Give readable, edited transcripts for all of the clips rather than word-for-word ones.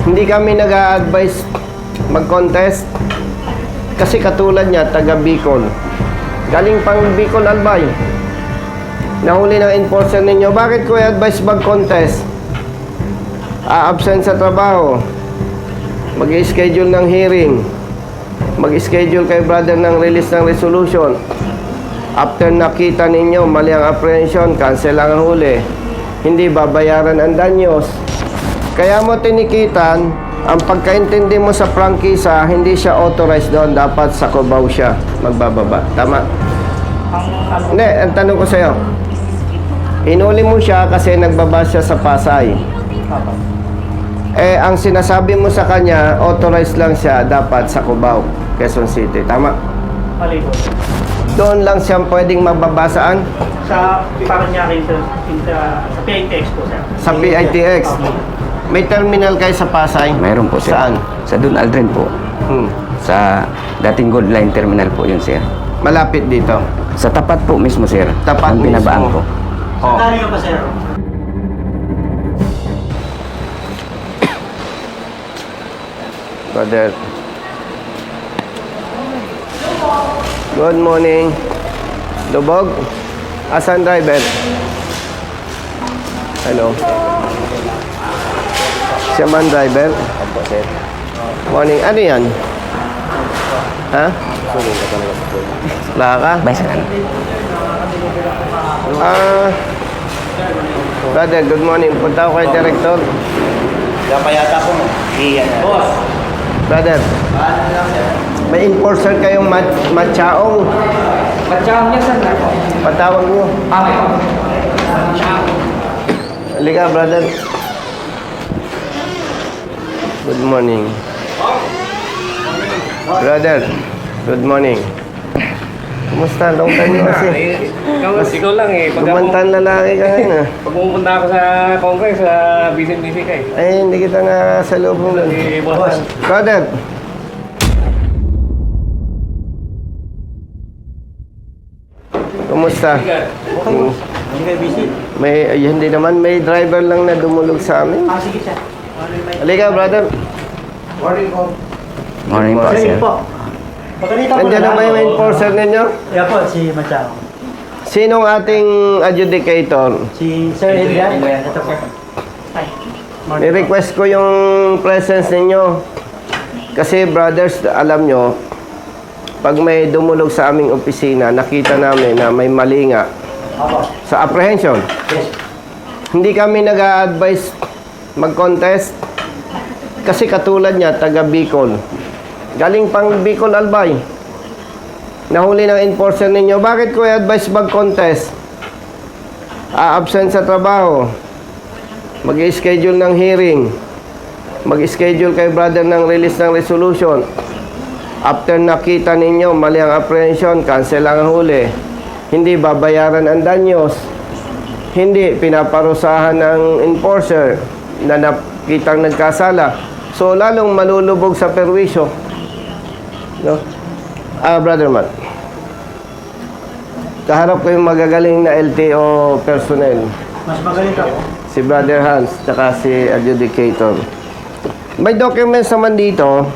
Hindi kami nag-a-advise mag-contest. Kasi katulad niya, taga Bicol. Galing pang Bicol, Albay. Nahuli ng enforcer ninyo. Bakit ko i-advise mag-contest? A-absent sa trabaho. Mag-schedule ng hearing. Mag-schedule kay brother ng release ng resolution. After nakita ninyo, mali ang apprehension, cancel ang huli. Hindi babayaran ang danyos. Kaya mo tinikitan, ang pagkaintindi mo sa prangkisa, hindi siya authorized doon. Dapat sa Cubao siya magbababa. Tama? Hindi, ang tanong ko sa'yo. Hinuli mo siya kasi nagbaba siya sa Pasay. Ang sinasabi mo sa kanya, authorized lang siya dapat sa Cubao, Quezon City. Tama? Mali po. Doon lang siya pwedeng mababasaan? Sa Paranaque, sa PITX po, sir. Sa PITX? May terminal kayo sa Pasay? Mayroon po, sir. Saan? Sa Dun Aldrin po. Sa dating Gold Line Terminal po yun, sir. Malapit dito? Sa tapat po mismo, sir. Tapat ang binabaan mismo. ko. Oh. Sandali ka pa, sir. Brother. Good morning. Lubog? Asan driver? Hello. Siya man driver? Opo, sir. Morning. Ano yan? Ha? Wala ka? Bye, sir. Brother, good morning. Punta ako kay Director. Kapayata po mo. Iyan. Boss. Brother, may enforcer kayong matchaong. Matyaong niya, sir. Patawag nyo. Okay. Halika, brother. Good morning. Brother, good morning. Kumusta? Long time no kasi. Ikaw lang eh. Gumantan lalaki ka ngayon ah. Pag pumunta ako sa Congress, busy ka eh. Ay, hindi kita nga sa loob mo. Boss. Brother. Kumusta? Hindi kayo busy? Hindi naman, may driver lang na dumulog sa amin. Sige siya. Halika, brother. Morning po. Morning po, sir. Pagkanita po Nandiyan na ba yung enforcer ninyo? Yeah po, si Machao. Sinong ating adjudicator? Si Sir Adrian. Ito po. I-request ko yung presence ninyo. Kasi brothers, alam nyo, pag may dumulog sa aming opisina, nakita namin na may mali nga Apo. sa apprehension. Yes. Hindi kami nag-a-advise mag-contest. Kasi katulad niya, taga Bicol. Galing pang Bicol, Albay. Nahuli ng enforcer ninyo. Bakit ko i-advise mag-contest? A-absent sa trabaho. Mag-schedule ng hearing. Mag-schedule kay brother ng release ng resolution. After nakita ninyo, mali ang apprehension, cancel ang huli. Hindi babayaran ang danyos. Hindi pinaparusahan ng enforcer na nakitang nagkasala. So, lalong malulubog sa perwisyo. No? Brother Matt. Kaharap ko yung magagaling na LTO personnel. Mas magaling ako. Si Brother Hans, tsaka si adjudicator. May documents naman dito.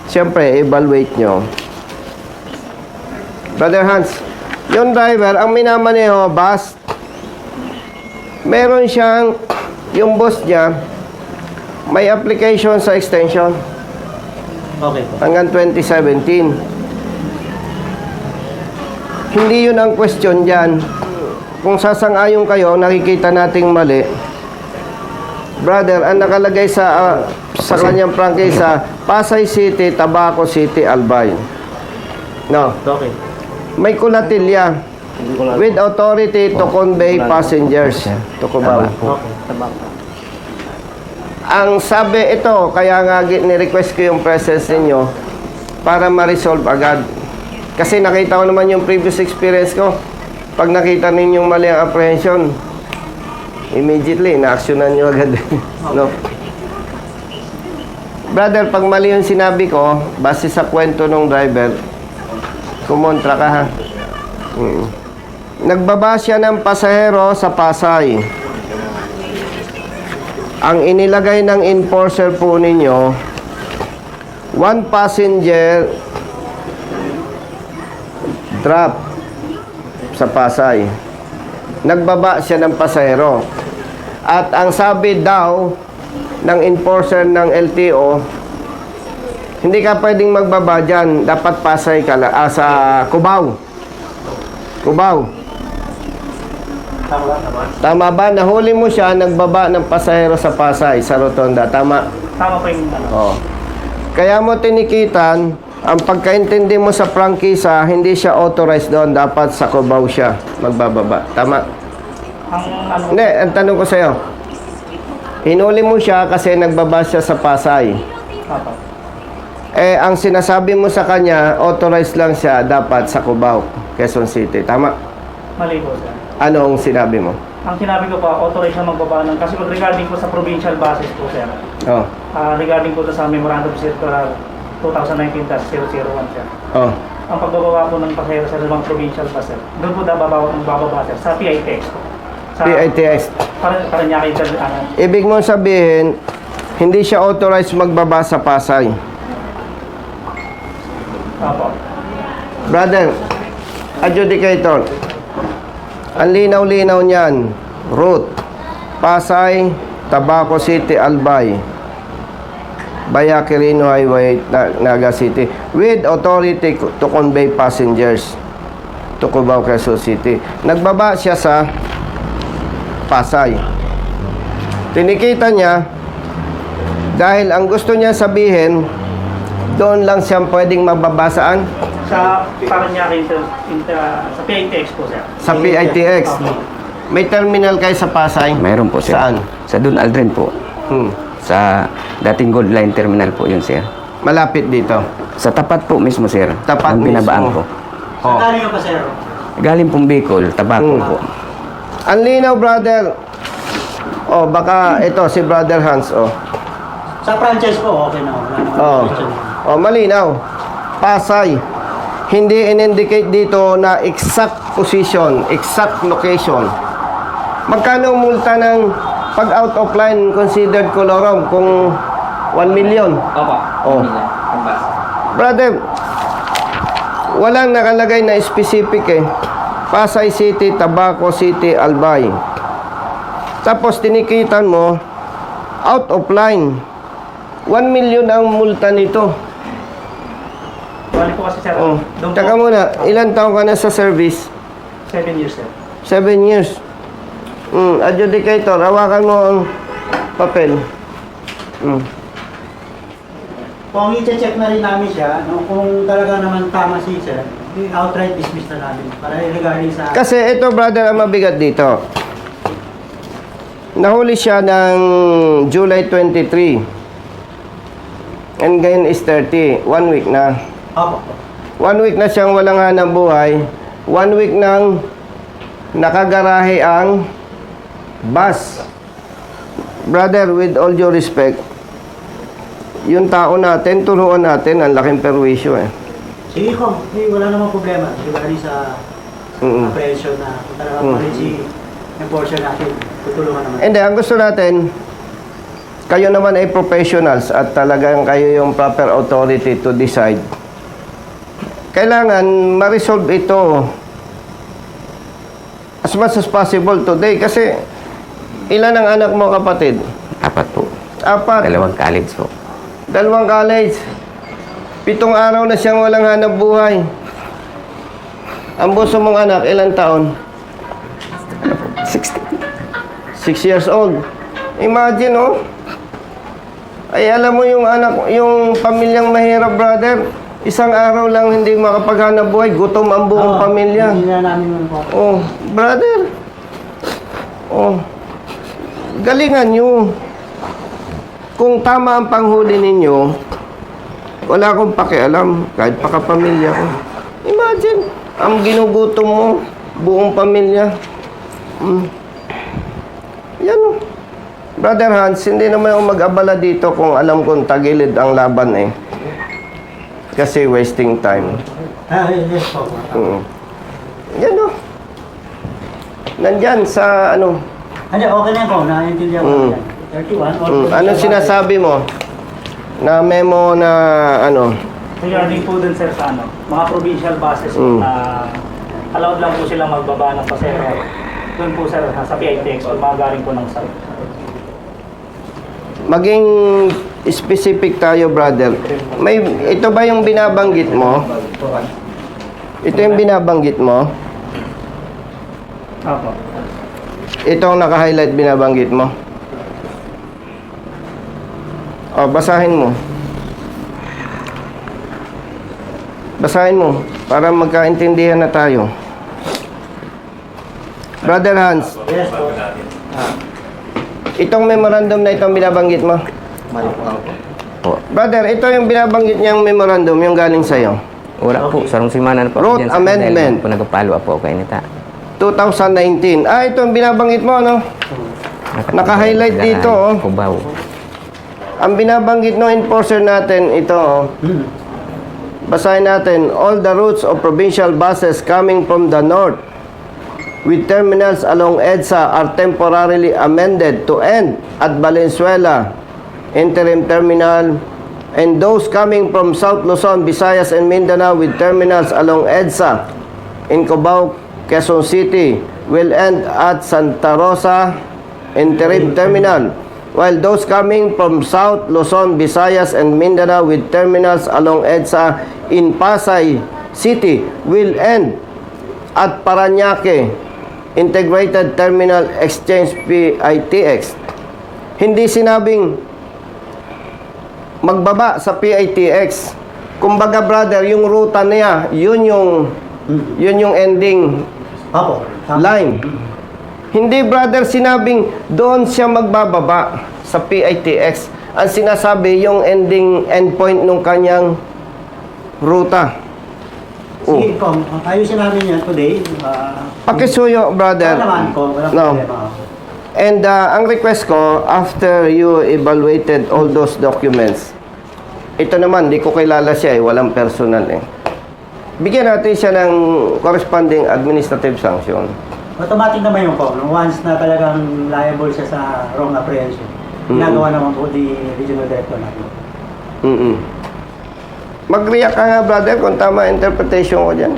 Siyempre, evaluate nyo. Brother Hans, yung driver, ang minamaneho, bus, meron siyang, yung boss niya, may application sa extension Okay po. hanggang 2017. Hindi yun ang question dyan. Kung sasang-ayon kayo, nakikita nating mali. Brother, ang nakalagay sa kanyang prangkisa, Pasay City, Tabaco City, Albay. No. Okay. May kulatilya. With authority to convey passengers to Cubao. Okay. Ang sabi ito, kaya nga ni-request ko yung presence ninyo para ma-resolve agad. Kasi nakita ko naman yung previous experience ko. Pag nakita ninyong mali ang apprehension, immediately, na-actionan nyo agad. No? Brother, pag mali yung sinabi ko, base sa kwento ng driver, kumontra ka ha. Nagbaba siya ng pasahero sa Pasay. Ang inilagay ng enforcer po ninyo, 1 passenger drop sa Pasay. Nagbaba siya ng pasahero. At ang sabi daw ng enforcer ng LTO, hindi ka pwedeng magbaba dyan. Dapat Pasay ka sa Cubao. Cubao. Tama ba? Nahuli mo siya, nagbaba ng pasahero sa Pasay, sa Rotonda. Tama? Tama po yung ano. Oo. Kaya mo tinikitan, ang pagkaintindi mo sa prangkisa, hindi siya authorized doon. Dapat sa Cubao siya magbababa. Tama? Ang ano, Hindi, ang tanong ko sa'yo. Hinuli mo siya kasi nagbaba siya sa Pasay. Apo. Eh, ang sinasabi mo sa kanya, authorized lang siya dapat sa Cubao, Quezon City. Tama? Mali po, sir. Anong sinabi mo? Ang sinabi ko po, authorized na magbaba ng, kasi regarding po sa provincial buses po, sir. Oh. Regarding po sa Memorandum Circular 2019-001, sir. Oh. Ang pagbababa po ng pasahero sa limang provincial bus, sir. Doon po bababa, sir, sa PITX po. Sa PITX. Para niya kayo, sir, ano. Ibig mong sabihin, hindi siya authorized magbaba sa Pasay. Apo. Brother, adjudicator, ang linaw-linaw niyan, route, Pasay, Tabaco City, Albay, Bayaquirino Highway, Naga City, with authority to convey passengers to Cubao, Quezon City. Nagbaba siya sa Pasay. Tinikita niya, dahil ang gusto niya sabihin, doon lang siya pwedeng mababasaan Sa Paranaque, sa PITX po, sir. sa PITX. Apo. May terminal kayo sa Pasay? Mayroon po, sir. Saan? Sa Dun Aldrin po. Sa dating Gold Line Terminal po yun, sir. Malapit dito. Sa tapat po mismo, sir. Tapat ang binabaan mismo. ko. Oh. Saan ka pa, sir? Galing pong Bicol, Tabaco po. Ang linaw, brother. Oh, baka ito si Brother Hans, oh. Sa franchise po, okay na. Wala naman Oh. question. Oh, malinaw. Pasay. Hindi in-indicate dito na exact position, exact location. Magkano ang multa ng pag out of line considered colorum kung 1 million? Opo. Oh. Brother, walang nakalagay na specific eh. Pasay City, Tabaco City, Albay. Tapos tinikitan mo, out of line. 1 million ang multa nito. Bali po kasi, sir. Oh. Doon Taka po, muna, ilan taon ka na sa service? 7 years, sir. 7 years. Adjudicator, hawakan mo ang papel. Kung i-check na rin namin siya, no, kung talaga naman tama si sir, outright dismiss na namin para regarding sa... Kasi ito, brother, ang mabigat dito. Nahuli siya ng July 23. And ngayon is 30. 1 week na. Opo. 1 week na siyang walang hanap buhay. 1 week nang nakagarahe ang bus. Brother, with all due respect, yung tao natin, turuan natin, ang laking perwisyo eh. Sige ko, wala namang problema regarding sa apprehension na kung talaga mali si enforcer natin, tutulungan naman. Hindi, ang gusto natin, kayo naman ay professionals at talagang kayo yung proper authority to decide. Kailangan ma-resolve ito as much as possible today kasi ilan ang anak mo, kapatid? 4 po. 4. 2 college po. 2 college. 7 araw na siyang walang hanap buhay. Ang buso mong anak, ilang taon? 60. 6 years old. Imagine, oh. Ay, alam mo yung anak, yung pamilyang mahirap, brother. Isang araw lang hindi makapaghanap buhay. Gutom ang buong pamilya. Hindi na namin nun po. Oh, brother. Oh. Galingan nyo. Kung tama ang panghuli ninyo, wala akong pakialam. Kahit pa kapamilya ko. Imagine, ang ginugutom mo, buong pamilya. Yan o. Brother Hans, hindi naman ako mag-abala dito kung alam kong tagilid ang laban eh. Kasi wasting time. Yes po. Yan o. Nandyan sa ano. Hindi, okay na po. Naiintindihan ko yan. 31. Ano sinasabi mo? Na memo na ano? Regarding po dun sir sa ano, mga provincial buses Mm. na allowed lang po silang magbaba ng pasero. Doon po sir, sa PITX o mga galing po ng south. Maging specific tayo, brother. Ito ba yung binabanggit mo? Ito yung binabanggit mo? Opo. Ito ang naka-highlight binabanggit mo? O, basahin mo. Basahin mo para magkaintindihan na tayo. Brother Hans, Yes po. itong memorandum na itong binabanggit mo? Po. Brother, ito yung binabanggit niyang memorandum, yung galing sa'yo. Ura po, sarong simanan po. Road Diyan sa amendment. dahil po nagpalo po kay nita. 2019. Ito yung binabanggit mo, ano? Naka-highlight dito, oh. Kubaw. Ang binabanggit ng enforcer natin, ito, oh. Basahin natin. All the routes of provincial buses coming from the north with terminals along EDSA are temporarily amended to end at Valenzuela Interim Terminal, and those coming from South Luzon, Visayas, and Mindanao with terminals along EDSA in Cubao, Quezon City will end at Santa Rosa Interim Terminal, while those coming from South Luzon, Visayas, and Mindanao with terminals along EDSA in Pasay City will end at Parañaque Integrated Terminal Exchange PITX. Hindi sinabing magbaba sa PITX. Kumbaga, brother, yung ruta niya, yun yung ending Opo. line. Hindi, brother, sinabing doon siya magbababa sa PITX. Ang sinasabi, yung endpoint nung kanyang ruta. Sige, Kong, ayusin namin yan today. Pakisuyo, brother. Wala naman, Kong. Walang No. problema. And ang request ko, after you evaluated all those documents, ito naman, di ko kilala siya walang personal Bigyan natin siya ng corresponding administrative sanction. Automatic naman yung Kong. Once na talagang liable siya sa wrong apprehension, ginagawa naman po di regional director natin. Mag-react ka nga, brother, kung tama interpretation ko dyan.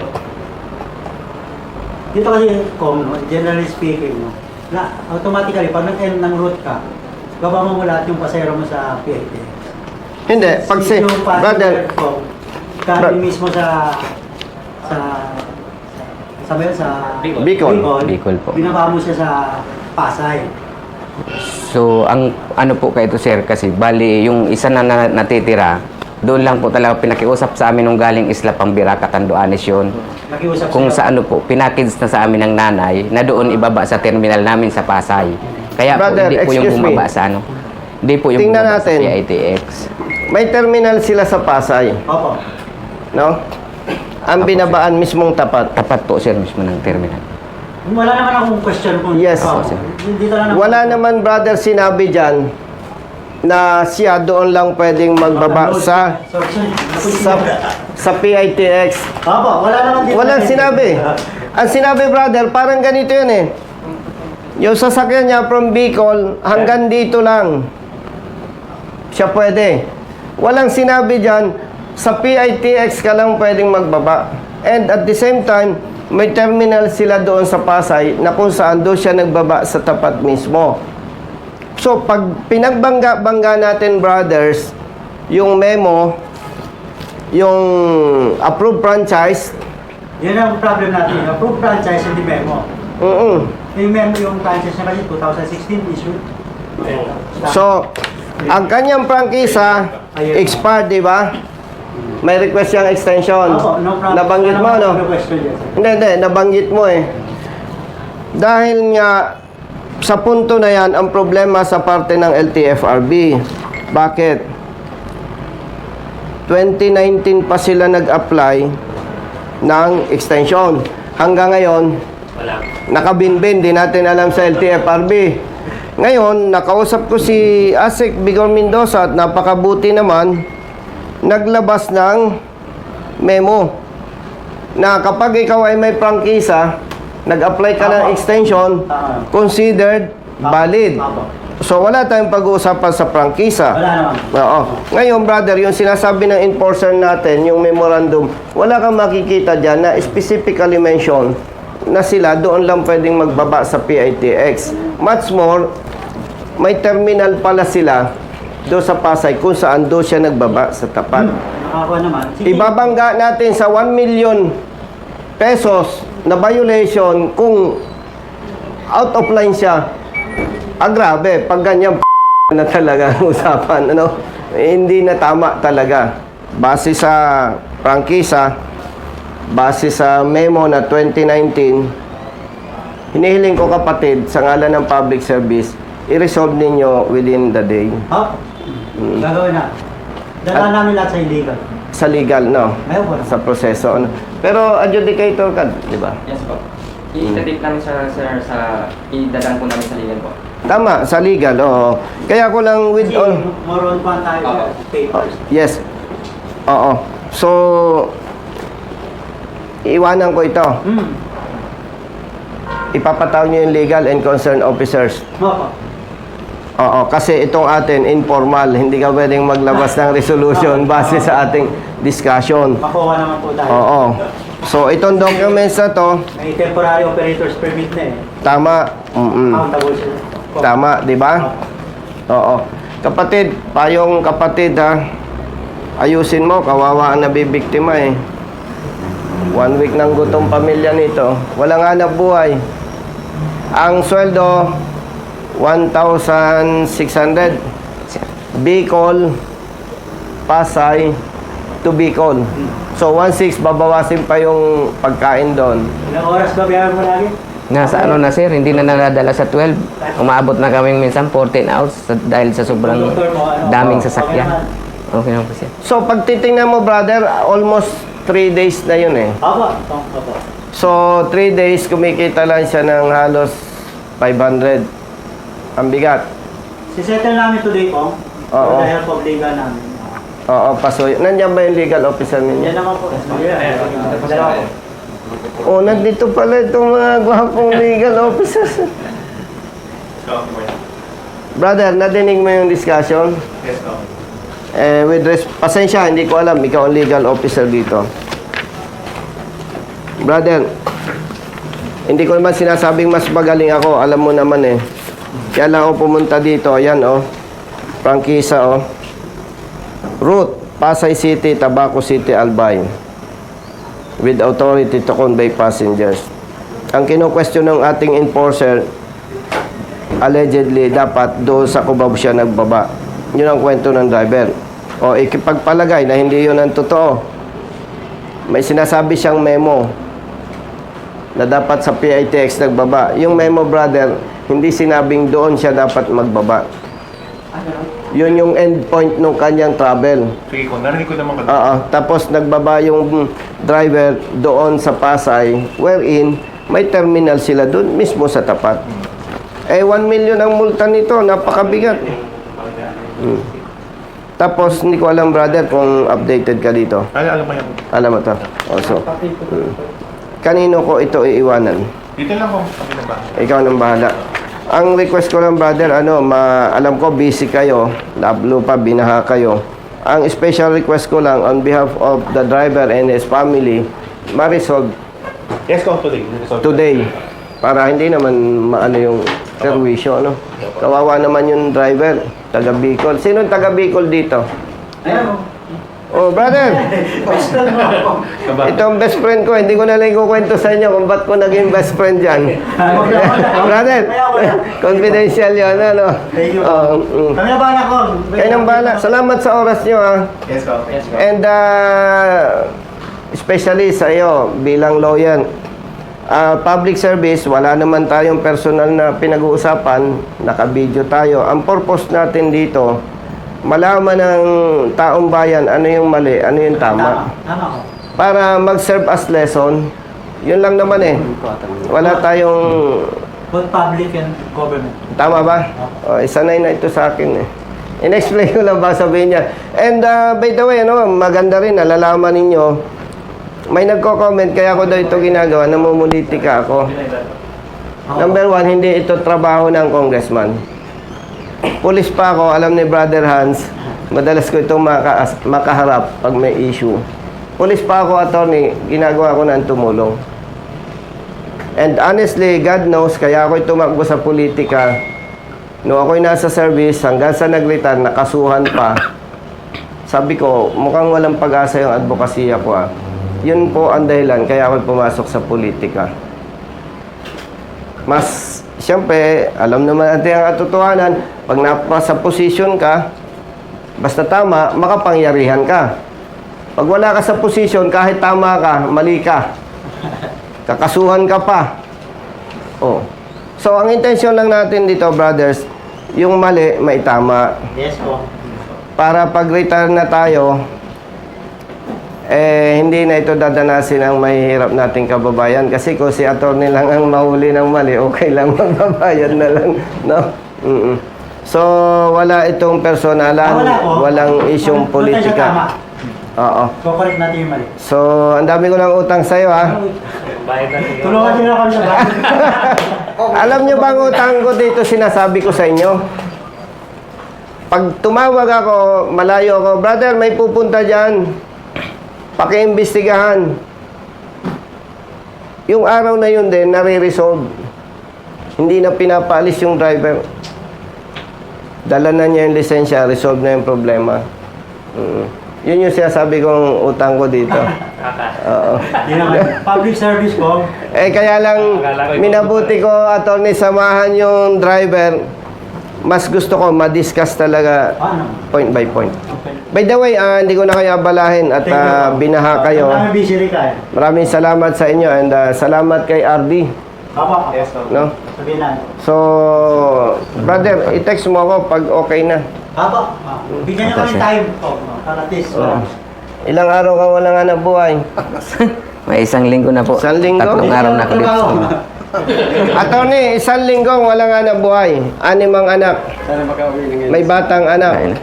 Dito kasi, Kong, no, generally speaking, no, na automatically, pag nag-end ng route ka, baba mo lahat yung pasero mo sa PITX. Hindi, pag si, Yung brother, Kong, galing mismo sa Bicol. Bicol po. Binaba mo siya sa Pasay. So, ang ano po kayo ito, sir, kasi bali, yung isa na natitira, doon lang po talaga pinakiusap sa amin nung galing Isla Pambira, Catanduanes yun. Nakiusap Kung sila. sa ano po, pinakids na sa amin ng nanay na doon ibaba sa terminal namin sa Pasay. Kaya Brother, po, hindi po yung excuse bumaba me. sa ano. Hindi po yung Tingnan bumaba natin. sa PITX. may terminal sila sa Pasay, Opo. no? Ang binabaan mismong tapat. Tapat po, sir, mismo ng terminal. Wala naman akong question kung Yes. dito lang naman. Wala naman, brother, sinabi dyan na siya doon lang pwedeng magbaba sa PITX. Opo, wala naman dito. Walang sinabi. Ang sinabi, brother, parang ganito yun Yung sasakyan niya from Bicol hanggang dito lang. Siya pwede. Walang sinabi dyan, sa PITX ka lang pwedeng magbaba. And at the same time, may terminal sila doon sa Pasay na kung saan doon siya nagbaba sa tapat mismo. So, pag pinagbangga-bangga natin, brothers, yung memo, yung approved franchise, Yan ang problem natin. Approved franchise hindi memo. Yung memo yung franchise na kasi 2016 issued. So, ang kanyang prangkisa, expired, di ba? May request siyang extension. Opo, no problem. Nabanggit mo, Wala no? naman question dyan, sir. Hindi, nabanggit mo Dahil nga, sa punto na yan, ang problema sa parte ng LTFRB. Bakit? 2019 pa sila nag-apply ng extension. Hanggang ngayon, nakabinbin, di natin alam sa LTFRB. Ngayon, nakausap ko si Asik Bigor Mendoza at napakabuti naman, naglabas ng memo na kapag ikaw ay may prangkisa, nag-apply ka ng extension, considered valid. So, wala tayong pag-uusapan sa prangkisa. Wala naman. Oo. Ngayon, brother, yung sinasabi ng enforcer natin, yung memorandum, wala kang makikita dyan na specifically mention na sila doon lang pwedeng magbaba sa PITX. Much more, may terminal pala sila doon sa Pasay kung saan doon siya nagbaba sa tapat. Nakakuha naman. Sige. Ibabangga natin sa 1 million pesos na violation kung out of line siya. Grabe, pag ganyan na talaga ang usapan, ano? Hindi na tama talaga. Base sa prangkisa, base sa memo na 2019, hinihiling ko kapatid sa ngalan ng public service, i-resolve ninyo within the day. Gagawin na. Dala namin lahat sa illegal. Sa legal, no? Ayaw po na. Sa proseso, ano? Pero adjudicator ka, di ba? Yes po. I-take namin sa idadaan po namin sa legal po. Tama, sa legal, oo. Kaya ko lang with Kasi all... more on pa tayo sa papers. Yes. Oo. So, iwanan ko ito. Ipapatawag nyo yung legal and concerned officers. Opo. Oo, kasi itong atin, informal. Hindi ka pwedeng maglabas ng resolution base sa ating discussion. Makuha naman po tayo. Oo. So, itong documents na to, May temporary operators permit na eh. tama. Accountable sila. Tama, di ba? Oo. Kapatid, payong kapatid ha, ayusin mo, kawawa ang nabibiktima eh. 1 week ng gutom pamilya nito. Walang hanap buhay. Ang sweldo, 1,600. Bicol, Pasay, to Bicol. So, 1,600 babawasin pa yung pagkain doon. Ilang oras ba biyahe mo lagi? Nasa ano na sir, hindi na nadadala sa 12. Umaabot na kami minsan 14 hours dahil sa sobrang Doktor mo, ano? daming Okay sasakyan. naman. Okay lang po sir. So, pag titingnan mo, brother, almost 3 days na yun eh. Opo. Opo. So, 3 days, kumikita lang siya ng halos 500. Ang bigat. Sisettle namin today po. Oo. Dahil po legal namin. Oo, pasoy. Nandiyan ba yung legal officer ninyo? Yan naman po. Dalawa po. Oh, nandito pala itong mga gwapong legal officers. Brother, nadinig mo yung discussion? Yes, po. Pasensya, hindi ko alam. Ikaw ang legal officer dito. Brother, hindi ko naman sinasabing mas magaling ako. Alam mo naman eh. Kaya lang ako pumunta dito. Ayan, oh. Prangkisa, oh. Route, Pasay City, Tabaco City, Albay. With authority to convey passengers. Ang kino-question ng ating enforcer, allegedly, dapat doon sa Cubao siya nagbaba. Yun ang kwento ng driver. O, ikipagpalagay na hindi yun ang totoo. May sinasabi siyang memo na dapat sa PITX nagbaba. Yung memo, brother, hindi sinabing doon siya dapat magbaba. Yun yung end point ng kanyang travel. Sige ko, narinig ko naman ka. Oo. Tapos nagbaba yung driver doon sa Pasay, wherein may terminal sila doon mismo sa tapat. 1 million ang multa nito, napakabigat. Tapos hindi ko alam, brother, kung updated ka dito. Alam mo yan. Alam mo to. Also, kanino ko ito iiwanan? Dito lang ko. Kami na ba? Ikaw nang bahala. Ang request ko lang, brother, alam ko busy kayo, lablo pa, binaha kayo. Ang special request ko lang on behalf of the driver and his family, ma-resolve Yes, ko today. today. Para hindi naman maano yung servisyo, ano? Kawawa naman yung driver, taga Bicol. Sino yung taga Bicol dito? Ayan o. Oh, brother! Ito ang best friend ko. Hindi ko na lang ikukwento sa inyo kung ba't ko naging best friend dyan. Brother, confidential yun, ano? Thank you. Oh, Kami na bahala ko. Kayo nang bahala. Salamat sa oras nyo, ha? Yes, ko. Yes, ko. And, especially sa iyo, bilang lawyer, public service, wala naman tayong personal na pinag-uusapan. Naka-video tayo. Ang purpose natin dito, malaman ng taong bayan ano yung mali, ano yung tama. Tama ko. Para mag-serve as lesson, yun lang naman eh. Wala tayong... Both public and government. Tama ba? O, isanay na ito sa akin eh. In-explain ko lang ba sabihin niya. And by the way, maganda rin, nalalaman ninyo, may nagko-comment, kaya ako daw ito ginagawa, namumulitika ako. Number 1, hindi ito trabaho ng congressman. Pulis pa ako, alam ni Brother Hans, madalas ko itong makaharap pag may issue. Pulis pa ako, attorney, ginagawa ko ng tumulong. And honestly, God knows, kaya ako tumakbo sa politika. No, ako'y nasa service, hanggang sa nag-retire, nakasuhan pa. Sabi ko, mukhang walang pag-asa yung advokasya ko. Yun po ang dahilan, kaya ako'y pumasok sa politika. Mas, siyempre, alam naman natin ang katotohanan, pag napasa posisyon ka, basta tama, makapangyarihan ka. Pag wala ka sa posisyon, kahit tama ka, mali ka. Kakasuhan ka pa. Oh. So, ang intensyon lang natin dito, brothers, yung mali, maitama. Yes po. Para pag-retire na tayo, hindi na ito dadanasin ang mahihirap nating kababayan. Kasi kung si attorney lang ang mahuli ng mali, okay lang, magbabayad na lang. No? So, wala itong personalan, Wala po. walang isyong Doon tayo sa politika. tama. Oo. Correct natin yung mali. So, ang dami ko ng utang sa'yo, ha? Tulungan nyo na kami sa bahay. Alam nyo bang utang ko dito sinasabi ko sa inyo? Pag tumawag ako, malayo ako, brother, may pupunta dyan. Pakiimbestigahan. Yung araw na yun din, nare-resolve. Hindi na pinapaalis yung driver. Dala na niya yung lisensya, resolve na yung problema. Yun yung sinasabi kong utang ko dito. Oo. Hindi naman. Public service po. Kaya lang, minabuti ko, attorney, samahan yung driver. Mas gusto ko, ma-discuss talaga Ano? point by point. Okay. By the way, hindi ko na kayo abalahin at Thank you. binaha kayo. Maraming busy rin ka eh. Maraming salamat sa inyo and salamat kay RD. Papa. Yes, No? sabihin na. So, brother, i-text mo ako pag okay na. Papa, bigyan nyo kami time. Para at least. Ilang araw ka walang hanap buhay? May isang linggo na po. Isang linggo? 3 araw na ako dito. Attorney, isang linggong walang hanap buhay. 6 ang anak. May batang anak.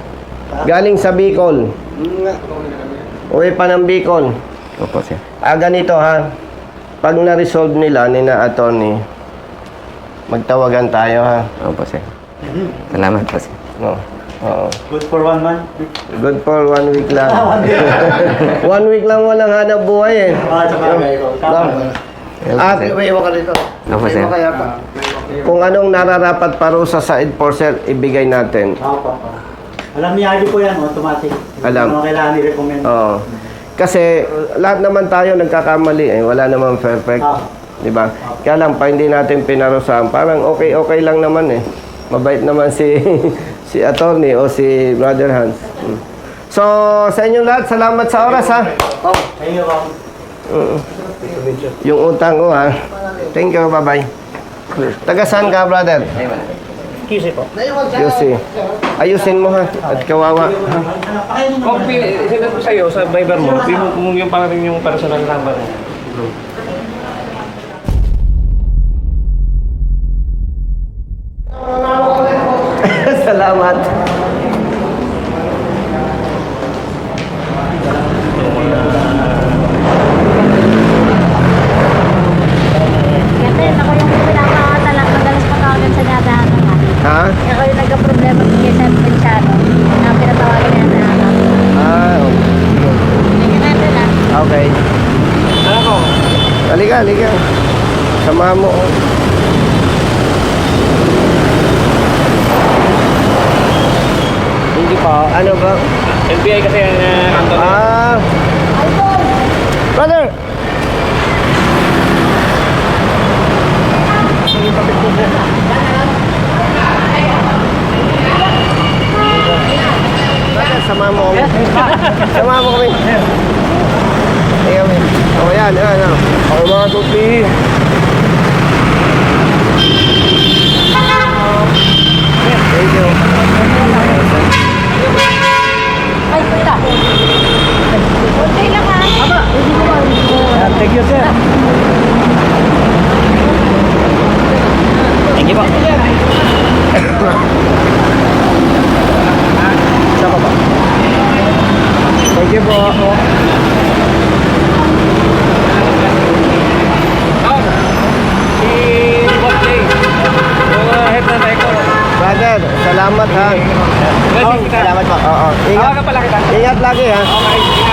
Galing sa Bicol. Uwi pa ng Bicol. Opo, sir. Ganito ha. Pag na-resolve nila ni na attorney, magtawagan tayo ha. Opo, sir. Salamat po, sir. No. Oo. Good for 1 month. Good for 1 week lang. 1 week lang walang hanap buhay eh. Sa bagay ko. Tama. No. At Opo, sir. kung anong nararapat parusa sa enforcer, ibigay natin. Papa. Alam niya po yan, automatic. Alam. Ano kailangan i-recommend. Oo. Kasi lahat naman tayo nagkakamali eh. Wala namang perfect. Di ba? Kaya lang, pa hindi natin pinarusahan. Parang okay lang naman eh. Mabait naman si si attorney o si Brother Hans. So, sa inyong lahat, salamat sa oras ha. Thank you, Papa. Yung utang ko ha. Thank you, bye-bye. Taga saan ka, brother? QC po. Yusi. Ayusin mo ha. At kawawa. Kung send ko sa'yo sa Viber mo, yung pa rin yung personal number mo. Salamat. Kasi ako yung pinapakatalang madalas patawagan sa dadahan na. Ha? Ako yung nagka-problema sa Quezon Pensiano na pinatawagan niya na ako. Hindi natin lang. Okay. Ano ko? Halika. Sama mo. Hindi pa. Ano ba? NBI kasi ang kanto. Brother! Brother, sama mo kami. Sama mo kami. Tingnan mo. O yan. Ako mga tuti. Thank you. Ay, kuya. Okay lang ha. Aba, Thank you, sir. Thank you po. Thank you po. Si Boss Jay. Yung head ng record. Brother, salamat ha. Blessing kita. Salamat po. Oo. Ingat. Tawagan pala kita. Ingat lagi ha. Okay, ingat.